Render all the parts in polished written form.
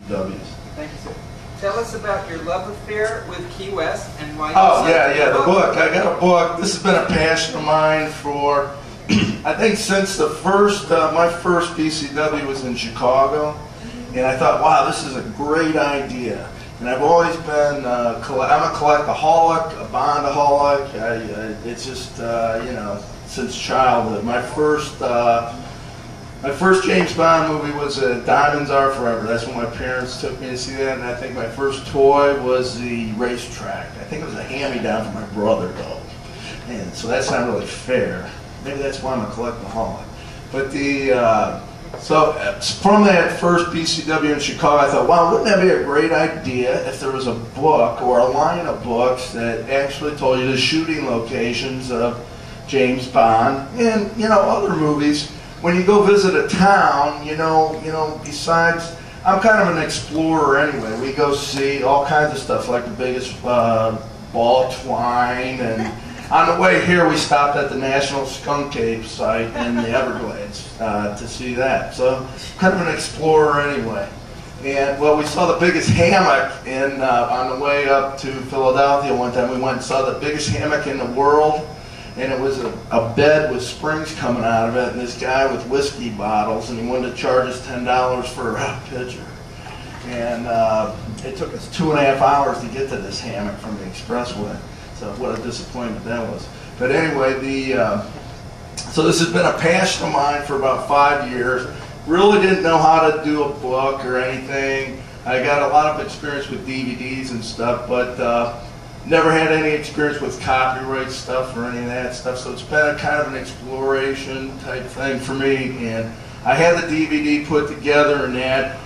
W's. Thank you, sir. Tell us about your love affair with Key West and why you the book. I got a book. This has been a passion of mine for, I think since the first, my first BCW was in Chicago, and I thought, wow, this is a great idea. And I've always been, I'm a collectaholic, a bondaholic. It's just, you know, since childhood. My first James Bond movie was Diamonds Are Forever. That's when my parents took me to see that, and I think my first toy was the racetrack. I think it was a hand-me-down from my brother, though. And so that's not really fair. Maybe that's why I'm a collectaholic. But so from that first BCW in Chicago, I thought, wow, wouldn't that be a great idea if there was a book or a line of books that actually told you the shooting locations of James Bond and, you know, other movies. When you go visit a town, you know, besides, I'm kind of an explorer anyway. We go see all kinds of stuff, like the biggest ball of twine, and on the way here, we stopped at the National Skunk Cave site in the Everglades to see that. So, kind of an explorer anyway. And, well, we saw the biggest hammock on the way up to Philadelphia one time. We went and saw the biggest hammock in the world. And it was a bed with springs coming out of it, and this guy with whiskey bottles, and he wanted to charge us $10 for a pitcher. And it took us 2.5 hours to get to this hammock from the expressway. So what a disappointment that was. But anyway, so this has been a passion of mine for about 5 years. Really didn't know how to do a book or anything. I got a lot of experience with DVDs and stuff, but never had any experience with copyright stuff or any of that stuff, so it's been a kind of an exploration type thing for me. And I had the DVD put together and that,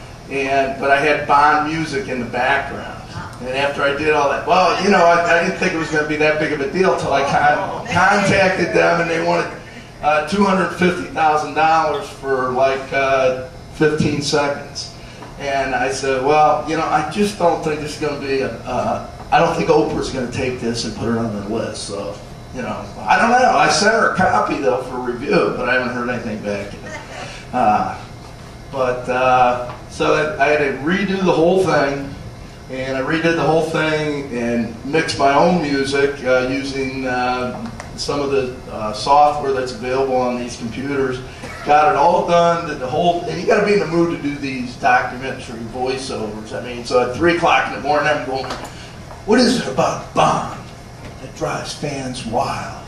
but I had Bond music in the background. And after I did all that, well, you know, I didn't think it was going to be that big of a deal until I contacted them, and they wanted $250,000 for like 15 seconds. And I said, well, you know, I just don't think this is going to be I don't think Oprah's going to take this and put it on their list. So, you know, I don't know. I sent her a copy, though, for review, but I haven't heard anything back yet. So I had to redo the whole thing, and I redid the whole thing and mixed my own music using some of the software that's available on these computers. Got it all done, did the whole, and you got to be in the mood to do these documentary voiceovers. I mean, so at 3 o'clock in the morning, I'm going, what is it about Bond that drives fans wild?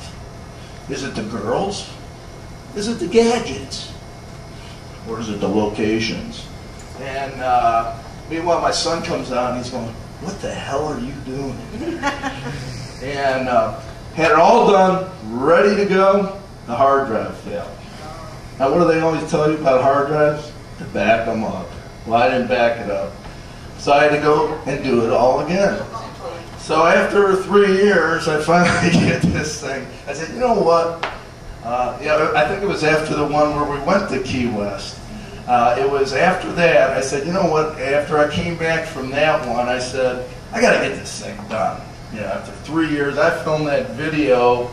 Is it the girls? Is it the gadgets? Or is it the locations? And meanwhile, my son comes out and he's going, what the hell are you doing? And had it all done, ready to go, the hard drive failed. Now, what do they always tell you about hard drives? To back them up. Well, I didn't back it up. So I had to go and do it all again. So after 3 years, I finally get this thing. I said, you know what? Yeah, I think it was after the one where we went to Key West. It was after that, I said, you know what? After I came back from that one, I said, I got to get this thing done. You know, after 3 years, I filmed that video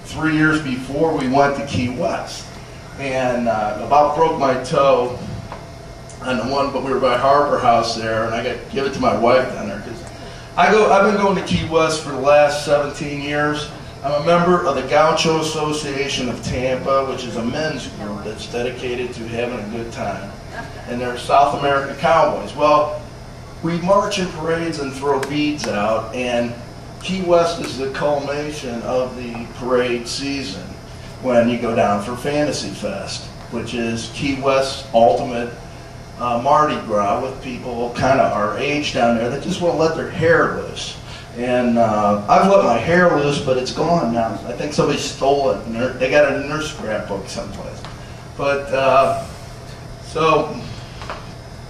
3 years before we went to Key West. And about broke my toe on the one, but we were by Harbor House there, and I got to give it to my wife down there because I've been going to Key West for the last 17 years. I'm a member of the Gaucho Association of Tampa, which is a men's group that's dedicated to having a good time. And they're South American cowboys. Well, we march in parades and throw beads out, and Key West is the culmination of the parade season when you go down for Fantasy Fest, which is Key West's ultimate Mardi Gras with people kind of our age down there that just want to let their hair loose. And I've let my hair loose, but it's gone now. I think somebody stole it, and they got it in their scrapbook someplace. But so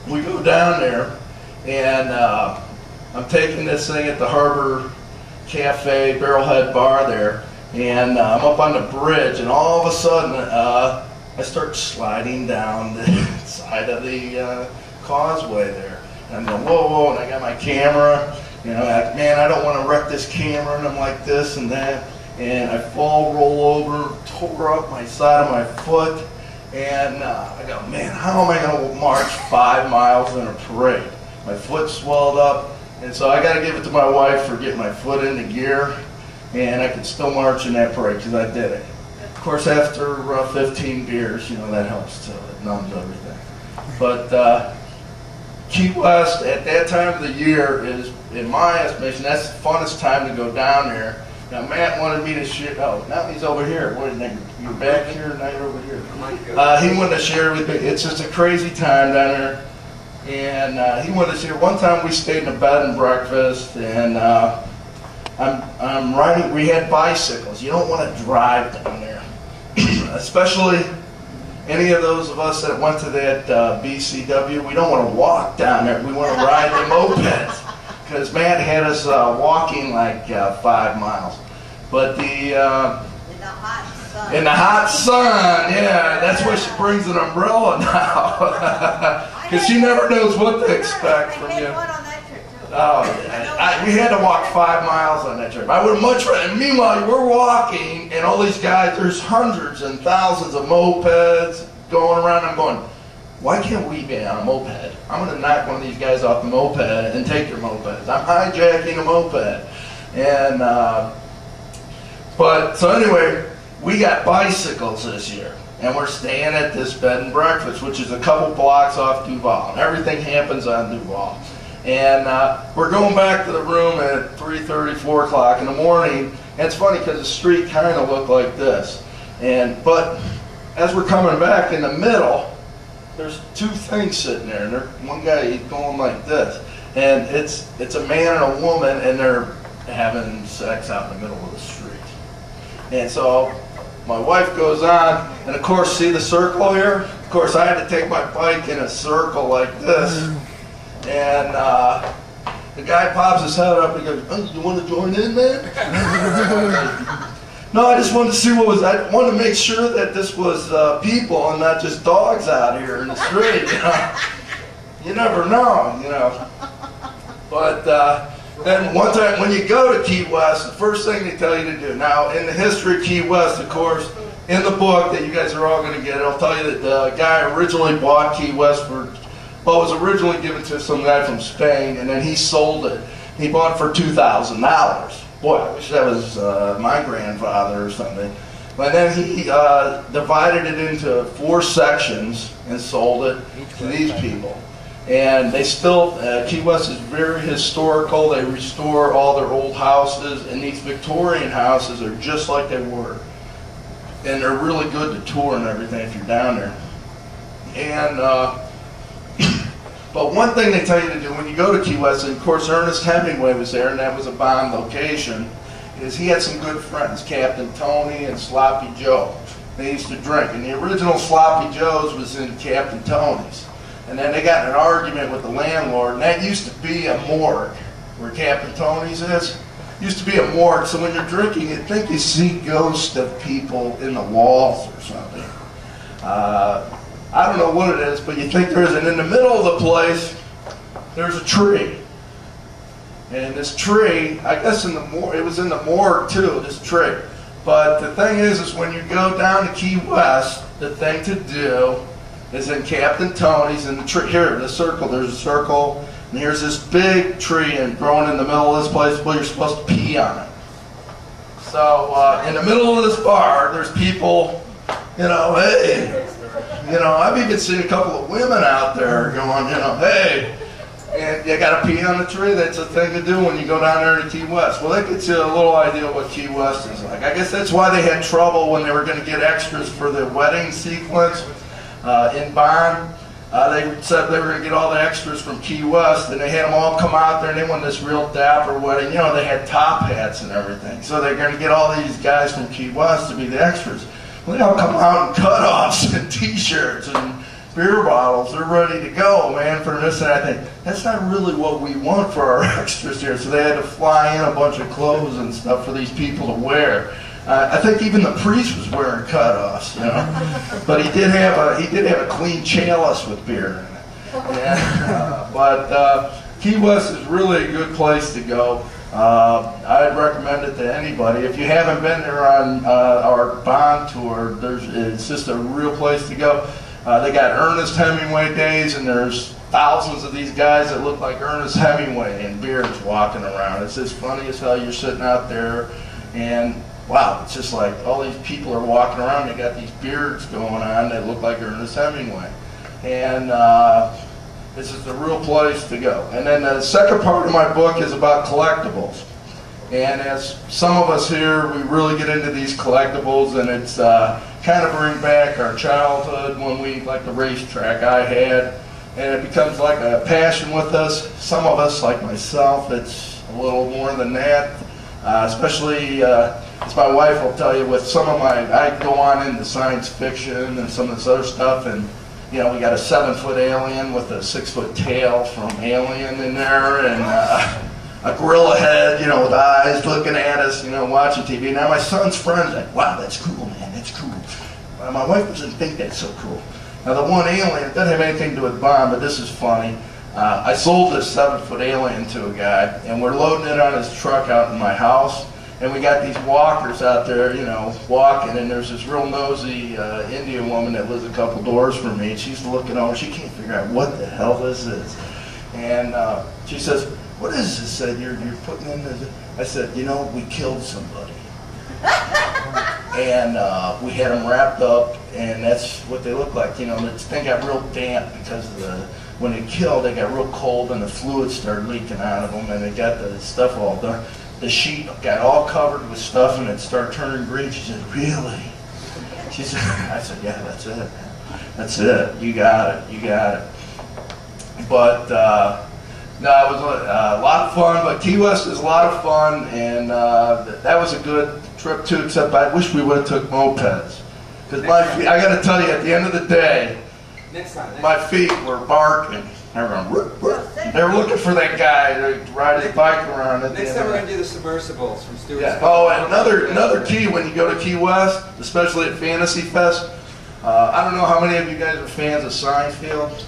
we go down there, and I'm taking this thing at the Harbor Cafe, Barrelhead Bar there, and I'm up on the bridge, and all of a sudden I start sliding down the side of the causeway there. And I'm going, whoa, whoa, and I got my camera, you know, man, I don't want to wreck this camera, and I'm like this and that, and I roll over, tore up my side of my foot, And I go, man, how am I going to march 5 miles in a parade? My foot swelled up, and so I got to give it to my wife for getting my foot into gear, and I could still march in that parade because I did it. Of course, after 15 beers, you know, that helps too. It numbs everything. But Key West at that time of the year is, in my estimation, that's the funnest time to go down there. Now, Matt wanted me to share. Oh, now he's over here. What, you're back here, now you're over here. He wanted to share with me. It's just a crazy time down there. And he wanted to share. One time we stayed in a bed and breakfast, and I'm riding. We had bicycles. You don't want to drive down there, especially any of those of us that went to that BCW. We don't want to walk down there. We want to ride the mopeds. Because Matt had us walking like 5 miles, but in the hot sun, yeah, that's why she brings an umbrella now, because she never knows what to expect from you. Oh, yeah. We had to walk 5 miles on that trip. I would have much rather. Meanwhile, we're walking, and all these guys. There's hundreds and thousands of mopeds going around. I'm going, why can't we be on a moped? I'm going to knock one of these guys off the moped and take their mopeds. I'm hijacking a moped. And, so anyway, we got bicycles this year. And we're staying at this bed and breakfast, which is a couple blocks off Duval. And everything happens on Duval. And we're going back to the room at 3:30, 4 o'clock in the morning. And it's funny because the street kind of looked like this. But as we're coming back in the middle, there's 2 things sitting there, and one guy, he's going like this, and it's a man and a woman, and they're having sex out in the middle of the street. And so my wife goes on, and of course, see the circle here? Of course, I had to take my bike in a circle like this, and the guy pops his head up and goes, oh, you want to join in, man? No, I just wanted to see what was. I wanted to make sure that this was people and not just dogs out here in the street. You know, you never know. You know. But then one time when you go to Key West, the first thing they tell you to do. Now, in the history of Key West, of course, in the book that you guys are all going to get, it'll tell you that the guy originally bought Key West for. Well, it was originally given to some guy from Spain, and then he sold it. He bought it for $2,000. Boy, I wish that was my grandfather or something. But then he divided it into 4 sections and sold it to these people. And they still, Key West is very historical. They restore all their old houses, and these Victorian houses are just like they were. And they're really good to tour and everything if you're down there. And but one thing they tell you to do when you go to Key West, and of course Ernest Hemingway was there, and that was a Bond location, is he had some good friends, Captain Tony and Sloppy Joe. They used to drink, and the original Sloppy Joe's was in Captain Tony's. And then they got in an argument with the landlord, and that used to be a morgue, where Captain Tony's is. Used to be a morgue, so when you're drinking, you think you see ghosts of people in the walls or something. I don't know what it is, but you think there is. And in the middle of the place, there's a tree. And this tree, I guess it was in the morgue too, this tree. But the thing is when you go down to Key West, the thing to do is in Captain Tony's, and the tree, here, the circle, there's a circle, and here's this big tree and growing in the middle of this place where you're supposed to pee on it. So in the middle of this bar, there's people, you know, hey. You know, I've even seen a couple of women out there going, you know, hey, and you got to pee on the tree. That's a thing to do when you go down there to Key West. Well, that gets you a little idea of what Key West is like. I guess that's why they had trouble when they were going to get extras for the wedding sequence in Bond. They said they were going to get all the extras from Key West, and they had them all come out there, and they wanted this real dapper wedding. You know, they had top hats and everything. So they're going to get all these guys from Key West to be the extras. Well, they all come out in cutoffs and T-shirts and beer bottles. They're ready to go, man, for this. And I think, that's not really what we want for our extras here. So they had to fly in a bunch of clothes and stuff for these people to wear. I think even the priest was wearing cutoffs, you know. But he did have a clean chalice with beer in it. And, but Key West is really a good place to go. I'd recommend it to anybody. If you haven't been there on our bond tour, it's just a real place to go. They got Ernest Hemingway days, and there's thousands of these guys that look like Ernest Hemingway in beards walking around. It's just funny as hell. You're sitting out there, and wow, it's just like all these people are walking around. They got these beards going on that look like Ernest Hemingway, and this is the real place to go. And then the second part of my book is about collectibles. And as some of us here, we really get into these collectibles, and it's kind of bring back our childhood when we, like the racetrack I had, and it becomes like a passion with us. Some of us, like myself, it's a little more than that, especially, as my wife will tell you, with some of I go on into science fiction and some of this other stuff, and you know, we got a 7-foot alien with a 6-foot tail from Alien in there, and a gorilla head, you know, with eyes looking at us, you know, watching TV. Now my son's friends are like, wow, that's cool, man, that's cool. My wife doesn't think that's so cool. Now the one alien, it doesn't have anything to do with Bond, but this is funny. I sold this 7-foot alien to a guy, and we're loading it on his truck out in my house, and we got these walkers out there, you know, walking, and there's this real nosy Indian woman that lives a couple doors from me, and she's looking over, she can't figure out what the hell this is. And she says, what is this that you're putting in this? I said, you know, we killed somebody. And we had them wrapped up, and that's what they look like. You know, they got real damp because of when they killed, they got real cold, and the fluid started leaking out of them, and they got the stuff all done. The sheet got all covered with stuff, and it started turning green. She said, really? She said, I said, yeah, that's it. That's it. You got it. You got it. But no, it was a lot of fun. But Key West is a lot of fun, and that was a good trip too. Except I wish we would have took mopeds, because I got to tell you, at the end of the day, my feet were barking. They were going, whoop, whoop. They were looking for that guy to ride his bike around. Next time we're going to do the submersibles from Stewart's. Yeah. Oh, and another key when you go to Key West, especially at Fantasy Fest. I don't know how many of you guys are fans of Seinfeld,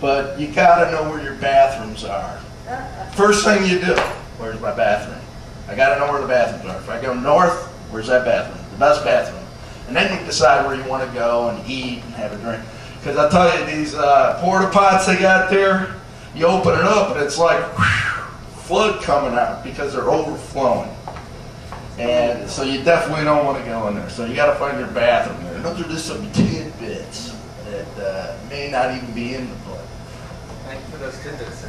but you got to know where your bathrooms are. First thing you do, where's my bathroom? I got to know where the bathrooms are. If I go north, where's that bathroom? The best bathroom. And then you decide where you want to go and eat and have a drink. Because I tell you, these porta pots they got there, you open it up and it's like whew, flood coming out because they're overflowing. And so you definitely don't want to go in there. So you got to find your bathroom there. And those are just some tidbits that may not even be in the book. Thank you for those tidbits.